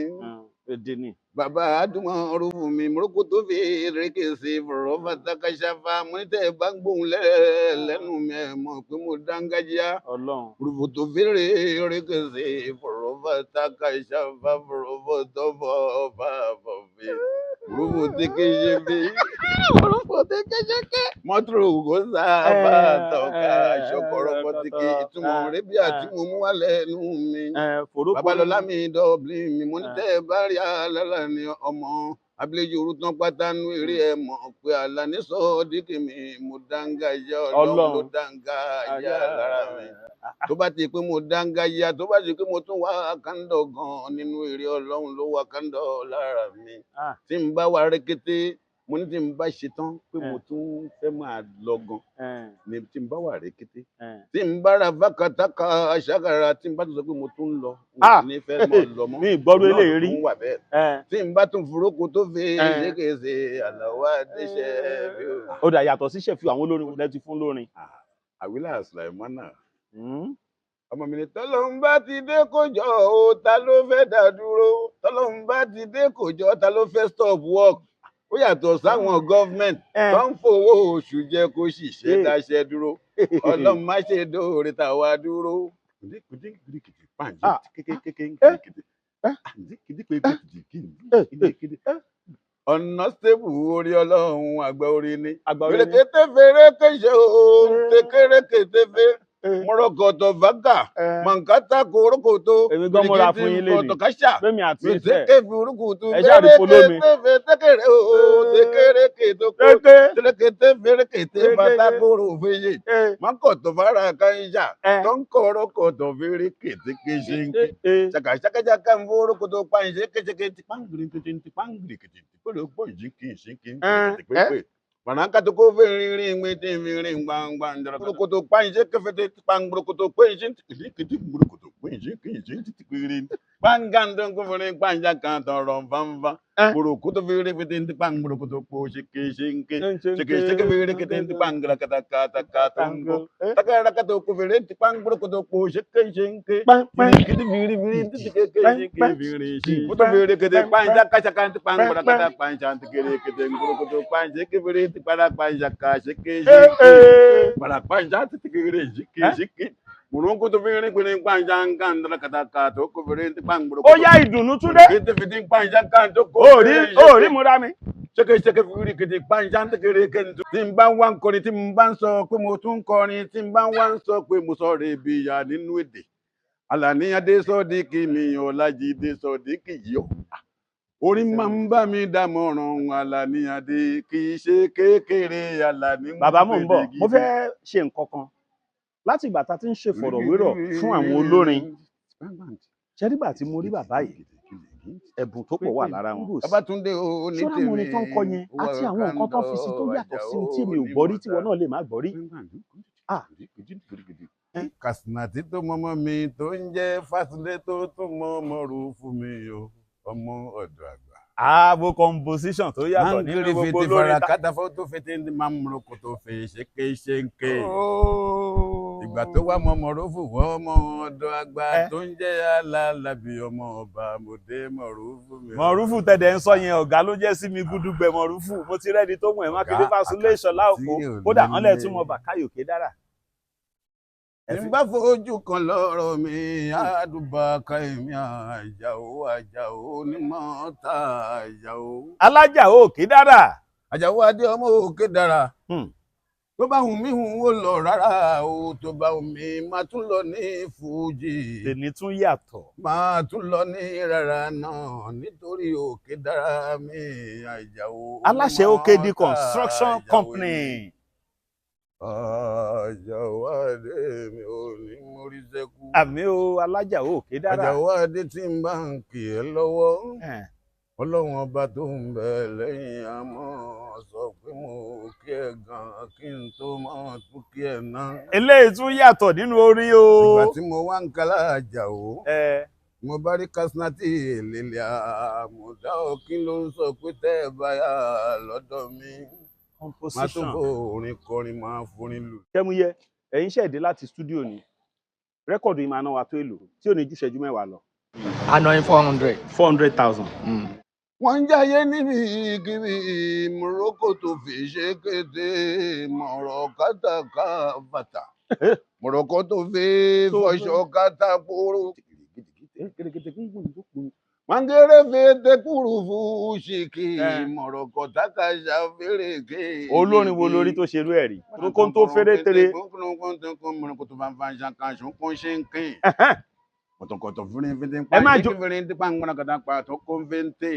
bàbá àdúmọ rúfù mi mọrọkọ tó fi rékè sí fọrọfà takàṣàfà mọnítẹ bá ń gbóhùn lẹ́nu mi ẹ mọ̀ pé mo dángájíá rúfù tó fi rékè sí fọrọfà takàṣàfà fọrọfà tó fọ fàfọ fi rúfù tẹkẹṣẹfẹ rúfù tẹkẹṣẹkẹ mọtò kò sábà tọka ṣọkọrọ pọtìkì ìtumọ̀ rẹ bí àti mo mú wà lẹ́nu mi babalọlá mi Dublin mi mo ní tẹ́ bá rí alára ni ọmọ abiléjì orútán pátánú eré ẹ mọ̀ pé Alani Sodiq mi mo dáńgáyà Ọlọ́run ló dáńgáyà lára mi tó bá ti pé mo dáńgáyà tó bá ti pé mo tún wá kándọ̀ gan nínú eré Ọlọ́run ló wá kándọ̀ lára mi tí n bá wà rékété mo ní tí n bá ṣe tán pé mo tún fẹ́ máa lọ gan ni tí n bá wà rékété tí n bá ra fákàtàkà aṣágara tí n bá tún sọ pé mo tún ń lọ ní fẹ́ mọ́ lọ mọ́ mi gbọ́dọ̀ eléyìí rí tí n bá tún furókù tó fi ṣékèṣe àlàwà àdéṣẹ́ bí o. ó dà yàtọ̀ sí ṣẹ̀fì àwọn olórin lẹ́tí fún lórin. àwílà Sulaimana ọmọ mi ni tọ́lọ́hun bá ti dé kòjọ́ o ta ló fẹ́ dá dúró tọ́lọ́hun bá ti dé kòjọ́ ta ló fẹ́ stop work ó yàtọ̀ sáwọn gọ́fìmẹ̀ntì tó ń fowó oṣù jẹ kó ṣiṣẹ́ dáṣẹ́ dúró Ọlọ́run má ṣe dóore tàwa dúró. ọ̀nà stable orí Ọlọ́run àgbà orí ni fèrèkété fèrèkéṣe o tẹkẹrẹkẹtẹ fẹ mọ̀rọ̀kọ̀tọ̀ vaga mankata korokoto kọtọkasha tẹkẹ furukutu fèrèkété tẹkẹrẹ o tẹkẹrẹkẹtẹ tẹkẹrẹkẹtẹ fèrèkété fatakoro fèyè mankọtọ fara kanja tọnkọrọkọtọ fèrèkété kéṣeńké ṣàkàṣàkàṣàkà nforokoto pàǹṣẹ kẹsẹkẹtì pàǹgìrìkẹtì pàǹgìrìkẹtì pẹ̀lú pọ̀nṣìnkìnṣìnkì pẹ̀pẹ̀. Manaka ko veri ngwete veri ngwangwa ndara koto panje kefete pangburukoto panje kiti burukoto panje kiti tikiri pangando ko veri panja kanto romvamva burukoto veri kiti pangburukoto poche keshinke cheke veri kiti pangra kata kata katango takara kato ko veri pangburukoto poche keshinke kiti veri tikeke veri shi koto veri kiti panja kacha kanto pangra kata panja tikiri kiti burukoto panje keveri para panja kashe para panja tikiri jiki Murunku to vere kuni panja kandra kata to ko vere pangbro. Ó yá ìdùnnú Túndé. Kete fiti panja kanto ko. Ó rí mo dá mi. Ṣeke furi kete panja tikiri kentu. Tí n bá wá nkọrin tí n bá ń sọ pé mo tún kọrin tí n bá wá ń sọ pé mo sọ rebi ya nínú èdè. Alani Adé Sodiq mi Olajide Sodiq yo. Orin máa ń bá mi dámọ̀ràn Alani Adé kì í ṣe kékeré Alani. Bàbá mò ń bọ̀ mo fẹ́ ṣe nǹkan kan láti ìgbà tá a ti ń ṣe fọ̀rọ̀wérọ̀ fún àwọn olórin ṣé nígbà tí mo rí bàbá yìí ẹ̀bùn tó pọ̀ wà lára wọn. Babátúndé o ní tèmi ṣọ́ra mo ní tán kọ yẹn àti àwọn nǹkan tó fi sí tó yàtọ̀ sí tí mi ò gbọ́ rí tí wọn náà lè má gbọ́ rí. Kàsínàtì tó mọ́mọ́ mi tó ń jẹ́ Fátúndé tó tún mọ́ ọmọ rú fún mi o ọmọ ọ̀dọ̀ àgbà. Ààbò composition tó yàtọ̀ nínú gbogbo lórí ta. Kátàfọ́ tó fètè ní máa ń mú kó tó fè ṣe ké ṣe ń ké. ìgbà tó wá mọ mọ̀rúfù wọ́n ọmọ ọ̀dọ̀ àgbà tó ń jẹ́ Alálàbí ọmọ ọba mòdé mọ̀rúfù mi. mọ̀rúfù tẹ̀dẹ̀ ń sọ yẹn ọ̀gá ló jẹ́ sí mi gúdúgbẹ̀ mọ̀rúfù mo ti rẹ́ni tó mọ̀ ẹ̀ Mákindé Fásulé Ìṣọ̀lá Òpó kódà wọ́n lẹ̀ tún mọ Bàkáyòké dára. n bá fojú kan lọ́rọ̀ mi àdùbà káyọ̀mí Àjàó onímọ̀ọ́ta Àjàó. Alájàó Òkè dára. Àjàó adé ọmọ Òkè dára. Tó bá wù mí hùn ó lọ rárá o, tó bá wù mí máa tún lọ ní fújì. Tèmi tún yàtọ̀. Máa tún lọ ní rárá náà nítorí Òkè dára mi Àjàó. Aláṣẹ OKD Construction Company. Àjàó adé mi ò ní mórí sẹ́kù. Àmì o Alájàó Òkè dára. Àjàó adé tí ń bá ń kì ẹ́ lọ́wọ́. Ọlọ́run ọba tó ń bẹ lẹ́yìn àmọ́ sọ pé mo kí ẹ gan kí n tó mọ̀ tún kí ẹ ná. Eléyìí tún yàtọ̀ nínú orí o. Ìgbà tí mo wá ń kálá Àjàó. Mo bá rí Kásínátì èlélẹ̀ àmọ̀dá kí ló ń sọ pé tẹ́ ẹ bá yà lọ́dọ̀ mi. Máa tún bó orin kọrin máa forin lù. Kẹ́múyẹ́ ẹ̀yin ṣẹ̀dé láti stúdíò ni rẹ́kọ̀dù yìí máa ná wa tó èlò tí ò ní ju ìṣẹ́jú mẹ́wàá lọ. Àná yín 400. 400,000. Wọ́n ń jáyé níbi kíbi Morocco tó fi ṣe kété mọ̀rọ̀ kátàkà bàtà Morocco tó fi fọṣọ kátàkùrù. Mangere fete kurufu ṣìkì Morocco takàṣà fèrèké. Olórin wo lórí tó ṣerú ẹ̀ rí? Morocco tó fèrè tere. Morocco tó bá ń fa ṣàkà ṣùnkún ṣe ń kín. Kọ̀tọ̀kọ̀tọ̀ fúnni fi ti ń Ẹ má pa jó. ìṣèkí fúnni ti pa ń gbọ́nà kàtà pa tó kọ́ńfẹ́ntè.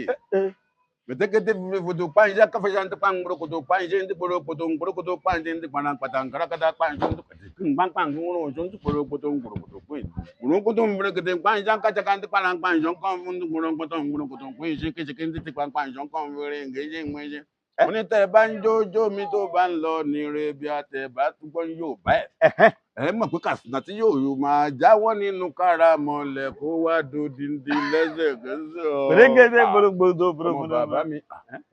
Kẹ̀tẹ́kẹ̀tẹ́ fúnni fòtò pa ìṣe káfíṣà ń ti pa ń gbọ́dọ̀ kòtò pa ìṣe ń ti pòrò kòtò ń gbọ́dọ̀ kòtò pa ìṣe ń ti pa náà pàtà ń kára kàtà pa ìṣe ń ti pàtà kí n bá ń pa ń gbọ́dọ̀ oṣù ń ti pòrò kòtò ń gbọ́dọ̀ kòtò pé. Gbọ́dọ̀ kòtò ń gbọ́dọ̀ kòtò pa ìṣe kájà ká ń ti pa náà pa ìṣe ń kọ́ ń gbọ́dọ̀ kòtò ń gbọ́dọ̀ kòtò pé ìṣe kéṣe ń ti pa ìṣe ń kọ́ ń fẹ́rẹ̀ ń gẹ́jẹ́ ń wẹ́jẹ́. Onítẹ̀ bá ń jó mi tó bá ń lọ ní ire bí àtẹ̀ bá túbọ̀ yóò bá ẹ̀. Ẹ mọ̀ pé Kásínátì yóò máa jáwọ́ nínú kára mọ̀lẹ̀ kó wá dodindi lẹ́sẹ̀kẹsẹ̀. Pèrègèdè gbòdògbòdò Ọmọ bàbá mi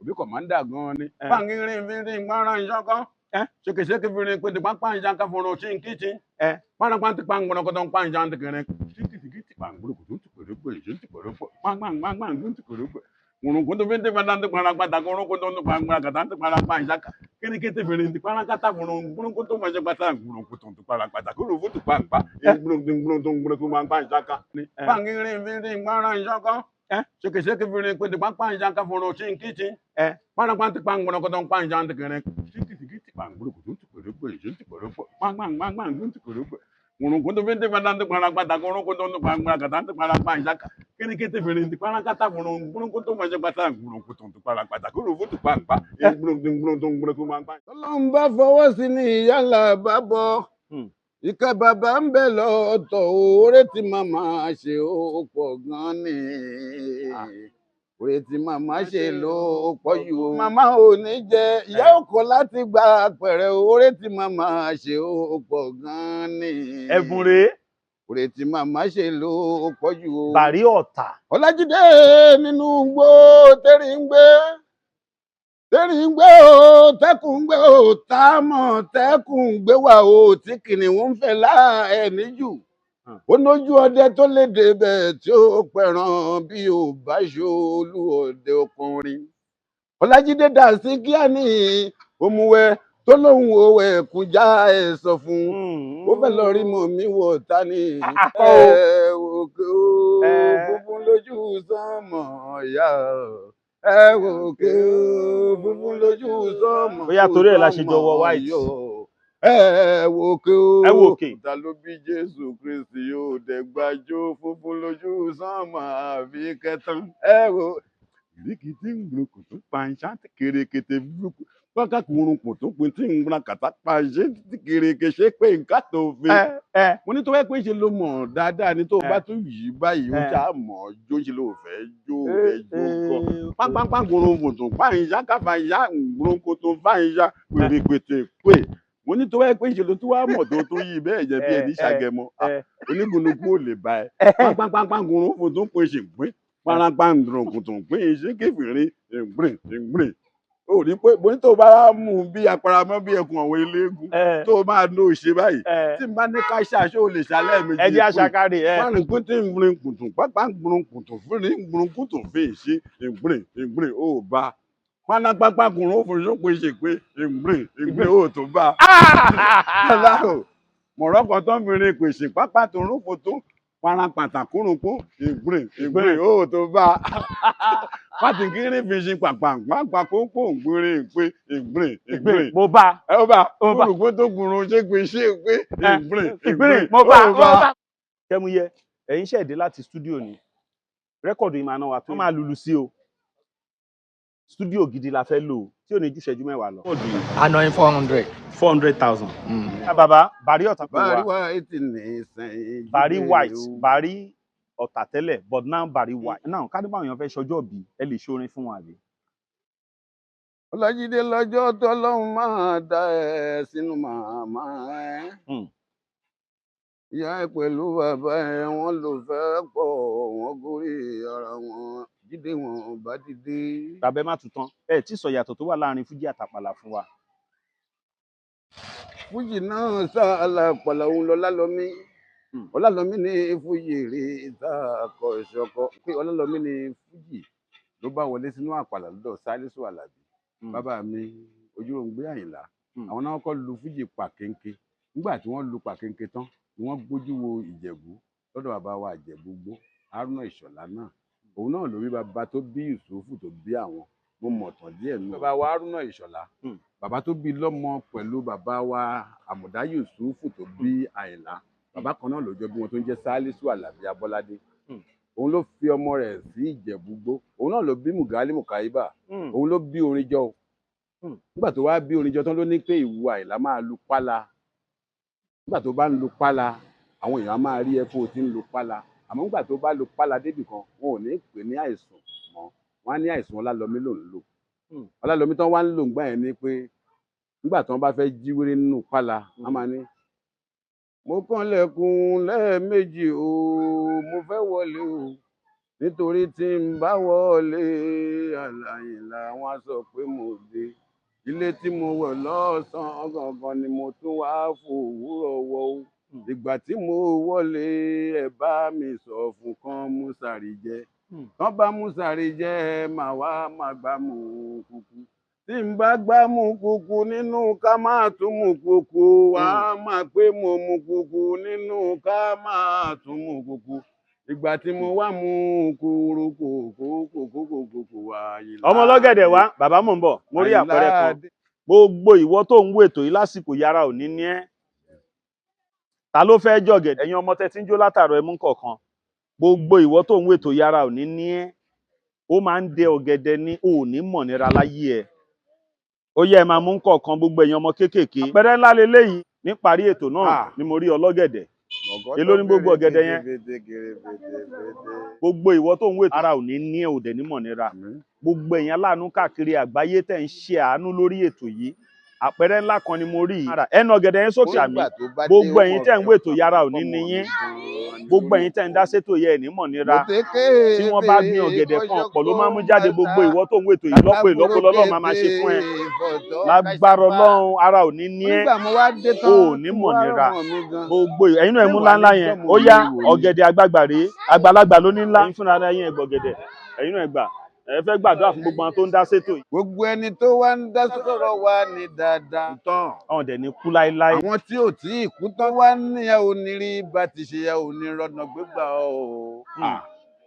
òbí kọ̀mándà gan-an ni. Pàǹgìrìn fìrìn gbọ́nrán ìṣọ́kọ́. Ṣèkèṣèkè fìrìn pété pápá ìṣàkà fọ̀rọ̀ sí kìchìn. Pàrọ̀pàǹtì pàǹgbọ̀nà kọ́tọ̀ pàǹṣà ti kẹrẹ. Ṣíkìtìkìtì pàǹgbọ̀nà kò tó ti pèrè pé ìṣe ti pèrè pé pàǹgbọ̀nà ti pèrè pé. Kùrùnkùn tó fi ń tẹ̀fẹ̀ dáńtì pàràpàtà kùrùnkùn tó ń pàǹgbọ̀nà kàtà ń pàràpà ìṣàkà. Kérékété fìrìn ti pàràkàtà kùrùnkùn tó máa ṣe pàtà kùrùnkùn tó ń pàràpàtà kùrùnkùn tó pàǹpà. Kùrùnkùn tó ń pàǹṣàkà. Pàǹgìrìn fìrìn gbọ́nrán ìṣọ́kọ́. Ṣèkèṣèkè fìrìn pété pápá ìṣàkà fọ̀rọ̀ sí kìchìn. Pàrọ̀pàǹtì pàǹgbọ̀nà kọ́tọ̀ pàǹṣà ti kẹrẹ. Ṣíkìtìkìtì pàǹgbọ̀nà kò tó ti pèrè pé ìṣe ti pèrè pé pàǹgbọ̀nà ti pèrè pé. Kùrùnkùn tó fi ń tẹ̀fẹ̀ dáńtì pàràpàtà kùrùnkùn tó ń pàǹgbọ̀nà kàtà ń pàràpà ìṣàkà. Kérékété fìrìn ti pàràkàtà kùrùnkùn tó máa ṣe pàtà kùrùnkùn tó ń pàràpàtà kùrùnkùn tó pàǹpà. Ọlọ́run bá fọwọ́ sí ní ìyálà bá bọ́. Ìkẹ́ bàbá ń bẹ lọ́tọ̀ oore tí màmá ṣe ó pọ̀ gan ni. Oore tí màmá ṣe ló pọ̀ jù. Màmá ò ní jẹ ìyá ọkọ láti gba àpẹẹrẹ oore tí màmá ṣe ó pọ̀ gan ni. Ẹ̀bùn rèé. Oore tí màmá ṣe ló pọ̀ jù. Bàrí ọ̀tà. Ọlájídé nínú igbó tẹ́rì ń gbé. Tẹ́rì ń gbé o, tẹ́kùn ń gbé o, táàmọ̀ tẹ́kùn ń gbé wà o, tí kìnìún ń fẹ́ láẹ̀ní jù. Ó nójú ọdẹ tó léde bẹ́ẹ̀ tí ó pẹ̀ràn bí ò bá ṣolú ọdẹ ọkùnrin. Ọlájídé dà sí kíá ní òmùwẹ̀ tó lóhùn òwe ẹ̀kúnjá ẹ̀ sọ fún ó fẹ́ lọ rí mọ̀ mí wọ̀ ta ni. Ẹ wò kó funfun lójú sánmọ̀ ọ̀yá ẹ wò kó funfun lójú sánmọ̀. Bóyá torí ẹ̀ la ṣe jọ wọ white. Ẹ wò kó òkè. ta ló bí Jésù Kristi yóò dẹ̀gbàjó funfun lójú sánmọ̀ àbí kẹtàn. Ẹ wò ìrìkìtì ń gbòkò tó pa ìṣá kérékété burúkú. Paka kurunpò tó pin tí ń gbọ́n kàtà pa ṣé kèrèkè ṣe pé nǹkan tó fi. Mo ní tó wẹ́ pé ṣe ló mọ̀ dáadáa ni tó bá tún yìí báyìí ó ṣáà mọ̀ jó ṣe ló fẹ́ jó rẹ̀ jó kọ́. Pápápá kurunpò tó pa ìyá káfa ìyá kurunpò tó fa ìyá pèrèpètè pé. Mo ní tó wẹ́ pé ṣe ló tún wá mọ̀ tó yìí bẹ́ẹ̀ jẹ́ bí ẹni ṣàgẹmọ. Onígunukú ò lè bá ẹ. Pápápá kurunpò tó pin ṣe pín. Pápápá kurunpò tó pin ṣe kéfìrí ìgbìn. ó rí pé mo ní tó bá mú bí aparamọ́ bí ẹkùn àwọn eléégún tó máa lo òṣè báyìí tí n bá ní ká ṣàṣọ lè ṣàlẹ́ méjì ẹ jẹ́ àṣàkárí fáànù kúntì ìgbìrin kùtùn pápá ìgbìrin kùtùn fúnni ìgbìrin kùtùn fèsì ìgbìrin ó bá fáànù pápá kùnrin ó fòṣó pé ṣe pé ìgbìrin ó tó bá aláhùn mọ̀rọ́ kan tó ń bìnrin pèsè pápá tó rúfo tó para pàtàkùrùnkún ìgbìrin ó tó bá pàtìkìrì fi ṣe pàpà kókó ìgbìrin pé ìgbìrin mo bá ẹ ó bá kúrùkún tó gùnrùn ṣe pé ìgbìrin mo bá. Kẹ́múyẹ ẹ̀yin ṣẹ̀dé láti stúdíò ni rẹ́kọ̀dù yìí máa ná wa tó máa lùlù sí o stúdíò gidi la fẹ́ lò tí ò ní ju ìṣẹ́jú mẹ́wàá lọ. Anoin 400. 400,000. Bàbá Bari ọ̀tà pé Bari wa white ní sẹ́yìn. Bari white Bari ọ̀tà tẹ́lẹ̀ but now Bari white. Now kádìbà èèyàn fẹ́ ṣọjọ́ bí ẹ lè ṣorin fún wa àbí. Olajide lọ́jọ́ tọ́lọ́run máa dá ẹ sínú màmá ẹ. Ìyá ẹ pẹ̀lú bàbá ẹ wọ́n ló fẹ́ pọ̀ wọ́n gorí ara wọn jíde wọn bá dìde. Bàbá ẹ má tún tán ẹ tí sọ yàtọ̀ tó wà láàrin fújì àtàpàlà fún wa. Fújì náà sáàlà pàlà òun lọ́lálọ́mí. Ọlálọ́mí ní fújì rí ìtàkọ ìṣọkọ pé Ọlálọ́mí ní fújì ló bá wọlé sínú àpàlà lọ́dọ̀ Sálísù Àlàbí. Bàbá mi Ojúròǹgbé Àyìnlá àwọn náà kọ́ lu fújì pàkéńké nígbà tí wọ́n lu pàkéńké tán ni wọ́n gbójú wo Ìjẹ̀bú lọ́dọ̀ bàbá wa Ìjẹ̀bú Gbó Haruna Ìṣọ̀lá náà òun náà lórí bàbá tó bí Yusufu tó bí àwọn mo mọ̀ tán díẹ̀ nù. Bàbá wa Haruna Ìṣọ̀lá bàbá tó bí lọ́mọ pẹ̀lú bàbá wa Àmùdá Yusufu tó bí Àyìnlá bàbá kan náà ló jọ bí wọn tó ń jẹ́ Sálísù Àlàbí Abọ́ládé òun ló fi ọmọ rẹ̀ sí Ìjẹ̀bú Gbó òun náà ló bí Mùgálí Mùkáíbà òun ló bí Orinjọ nígbà tó wá bí Orinjọ tán ló ní pé ìwú Àyìnlá máa lu pálá nígbà tó bá ń lu pálá àwọn èèyàn máa rí ẹ kó o ti ń lu pálá àmọ́ nígbà tó bá lu pálá débì kan wọn ò ní pè ní àìsàn mọ́ wọn á ní àìsàn Ọlálọ́mí ló ń lò Ọlálọ́mí tán wá ń lò ńgbà yẹn ni pé nígbà tán bá fẹ́ jí wéré nínú pálá wọn máa ní mo kànlẹ̀kùn lẹ́ẹ̀mejì o mo fẹ́ wọlé o nítorí tí n bá wọlé Àlàyìnlá wọn sọ pé mo dé ilé tí mo wọ̀ lọ́sàn-án gangan ni mo tún wá fòwúrọ̀ wọ̀ o ìgbà tí mo wọlé ẹ bá mi sọ fún kan mú sàrí jẹ kán bá mú sàrí jẹ màá wá má gbá mú kúkú tí n bá gbá mú kúkú nínú ká má tún mú kúkú wá má pé mo mú kúkú nínú ká má tún mú kúkú ìgbà tí mo wá mú kúrú kòkòkòkòkòkò Àyìnlá. Ọmọ ọlọ́gẹ̀dẹ̀ wá bàbá mò ń bọ̀ mo rí àpẹẹrẹ kan gbogbo ìwọ tó ń wo ètò yìí lásìkò yàrá òní ní ẹ ta ló fẹ́ jọ̀gẹ̀dẹ̀ ẹ̀yin ọmọ tẹ́ tí ń jó látàrọ ẹmú kọ̀ọ̀kan gbogbo ìwọ tó ń wo ètò yàrá òní ní ẹ ó máa ń dẹ ọ̀gẹ̀dẹ̀ ní òní mọ̀ nira láyé ẹ ó yẹ ẹ máa mú kọ̀ọ̀kan gbogbo ẹ̀yin ọmọ kéékèèké àpẹẹrẹ ńlá leléyìí níparí ètò náà ni mo rí ọlọ́gẹ̀dẹ̀ èló ní gbogbo ọ̀gẹ̀dẹ̀ yẹn gbogbo ìwọ tó ń wo ètò ara òní ní ẹ òdẹ ní mọ̀ nira gbogbo ẹ̀yin aláàánú káàkiri àgbáyé tẹ́ ń ṣe àánú lórí ètò yìí àpẹẹrẹ ńlá kan ni mo rí ẹnu ọ̀gẹ̀dẹ̀ yẹn sókè àmì gbogbo ẹ̀yin tẹ́ ń wo ètò yàrá òní ní yín gbogbo ẹ̀yin tẹ́ ń dá sétò yẹ ní mọ̀ nira tí wọ́n bá gbin ọ̀gẹ̀dẹ̀ kan ọ̀pọ̀ ló máa mú jáde gbogbo ìwọ tó ń wo ètò yìí lọ́pọ̀ ìlọ́pọ̀ lọ́lọ́run máa ṣe fún ẹ lágbára Ọlọ́run ara òní ní ẹ ò ní mọ̀ nira gbogbo ẹ̀yin náà mú ńláńlá yẹn ó yá ọ̀gẹ̀dẹ̀ àgbààgbà rèé àgbàlagbà ló ní ńlá ẹ̀yin fúnra ara yín ẹ̀gbọ̀gẹ̀dẹ̀ ẹ̀yin náà gbà ẹ fẹ́ gbàdúrà fún gbogbo àwọn tó ń dá sétò yìí. Gbogbo ẹni tó wá ń dá sọ̀rọ̀ wa ní dáadáa tán. Àwọn dẹ̀ ní kú láéláé. Àwọn tí ò tí ì kú tán wá ní ẹ ò ní rí bá ti ṣe ẹ ò ní rọnà gbégbà o.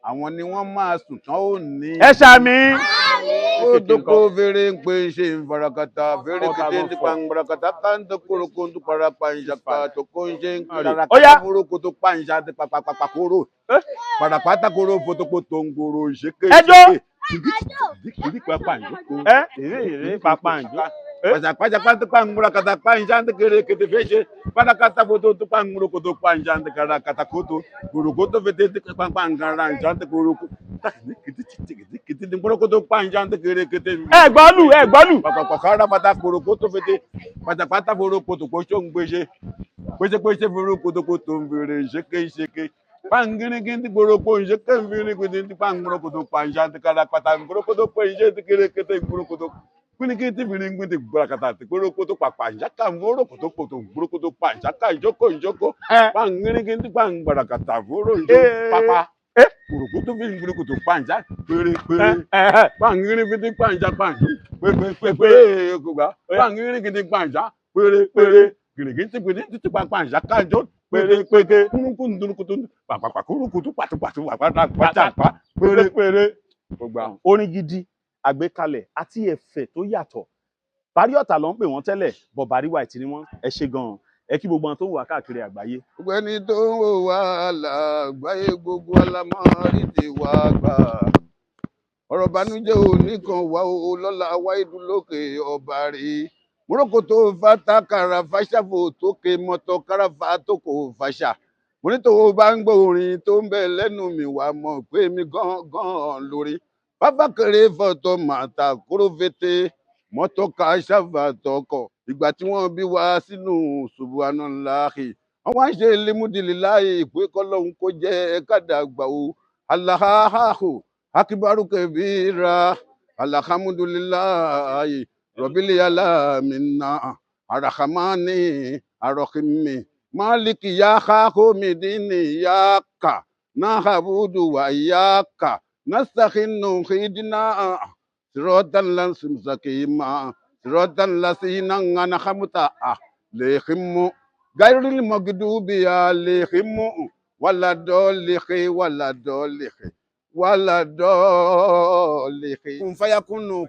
Àwọn ni wọ́n máa sùn tán ò ní. Ẹ ṣàmì. Ó dóko fèrè ń pè ṣe ìfarakata fèrè kété ń tipa ń barakata ká ń tó kórokó ń tó parapa ìṣàkà tó kó ń ṣe ń kára ká burúkú tó pa ìṣà àti pàpàpàpà kóró. Parapata kóró fotokoto ń gbòòrò ìṣèké. Ẹjọ́. Kiri papa njoko. Ere papa njoko. Paja panta pangura kata panja kere kete feche. Pada kata foto to panguro koto panja kara kata koto. Guru koto fete pangara njante guru. Kiti ngoro koto panja kere kete. Gbọ́lù. Kara pata guru koto fete. Paja pata guru koto kocho ngbeje. Kwese guru koto koto mbere sheke. Pangini kinti guru ponje kembini kinti panguro koto panja kara kata guru koto ponje kere kete guru koto. Kunikiti biringu ti burakata ti korokoto papa jaka ngoro koto burokoto pa jaka njoko bangirigi ti bang burakata voro papa burokoto biringu panja pere bangirigi ti panja pere kuga bangirigi ti panja pere girigi ti biringu ti panja kanjo pere kunukutu papa kurukutu patu pata pere gbogbo orin gidi àgbékalẹ̀ àti ẹ̀fẹ̀ tó yàtọ̀ Bariota ló ń pè wọ́n tẹ́lẹ̀ bọ̀ Bari White ni wọ́n ẹ ṣe gan-an ẹ kí gbogbo àwọn tó ń wà káàkiri àgbáyé. gbogbo ẹni tó ń wò wá lágbàáyé gbogbo alámọ̀rídìí wá gbà ọ̀rọ̀ bànújẹ́ òní kan wá o lọ́la wáìdú lókè ọba rí morocco tó fata kàrà fàṣàfò tó ké mọ́tò kàràfà tó kò fàṣà mo ní tó bá ń gbọ́ orin tó ń bẹ lẹ́nu mi wà mọ̀ pé mi gan lórí bàbá kéré fọ́tò màtà kúrò fètè mọ́tò ká ṣàfà tọkọ̀ ìgbà tí wọ́n bí wá sínú subhanallahi wọ́n wá ń ṣe limudilayi pé kọ́lọ́hún kó jẹ́ kádàgbà o Allahu akibaru kabira alhamdulillahi rabbil alamina arrahmani arrahimi maliki ya khomidini yaka nahabudu wa yaka nastakhinu khidina siratan lansumsakima siratan lasina anhamta lehimu gairil magdubi lehimu wala dolihi kun fayakunu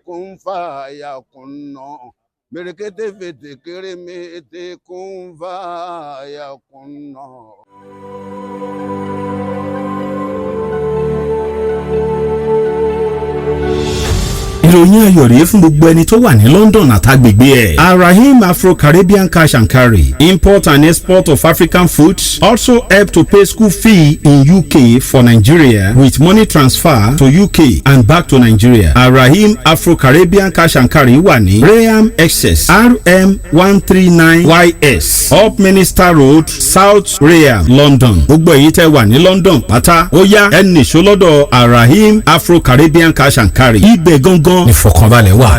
merekete fete kere mete kun fayakunu. ìròyìn ayọ̀ rèé fún gbogbo ẹni tó wà ní London àtàgbègbè ẹ̀. Arahim Afro-Caribbean Cash and Carry, import and export of African foods, also help to pay school fee in UK for Nigeria with money transfer to UK and back to Nigeria. Arahim Afro-Caribbean Cash and Carry wà ní Graham Excess RM 139YS Up Minister Road, South Graham, London. Gbogbo èyí tẹ́ wà ní London pátá ó yá ẹ nìṣó lọ́dọ̀ Arahim Afro-Caribbean Cash and Carry. Ibẹ̀ gangan ìfọ̀kànbalẹ̀ wà.